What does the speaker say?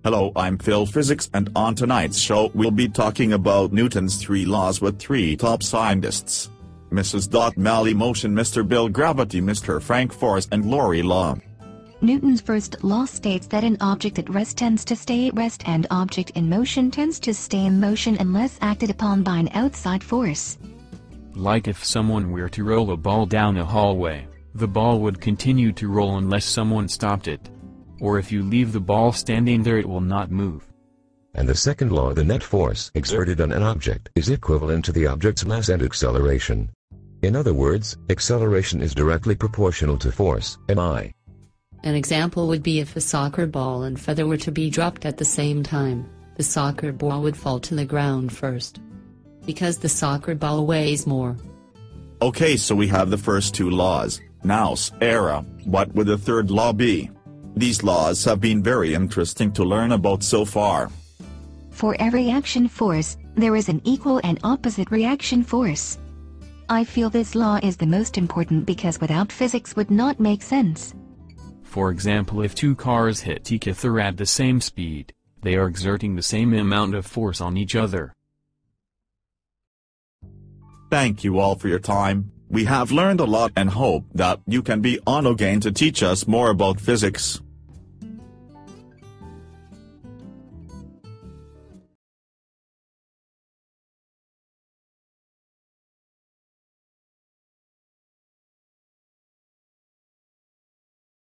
Hello, I'm Phil Physics, and on tonight's show we'll be talking about Newton's 3 laws with 3 top scientists. Mrs. Mally Motion, Mr. Bill Gravity, Mr. Frank Force, and Lori Law. Newton's first law states that an object at rest tends to stay at rest and object in motion tends to stay in motion unless acted upon by an outside force. Like if someone were to roll a ball down a hallway, the ball would continue to roll unless someone stopped it. Or if you leave the ball standing there, it will not move. And the second law, the net force exerted on an object is equivalent to the object's mass and acceleration. In other words, acceleration is directly proportional to force, mi. An example would be if a soccer ball and feather were to be dropped at the same time, the soccer ball would fall to the ground first. Because the soccer ball weighs more. Okay, so we have the first 2 laws. Now, Sarah, what would the third law be? These laws have been very interesting to learn about so far. For every action force, there is an equal and opposite reaction force. I feel this law is the most important because without physics would not make sense. For example, if 2 cars hit each other at the same speed, they are exerting the same amount of force on each other. Thank you all for your time. We have learned a lot and hope that you can be on again to teach us more about physics.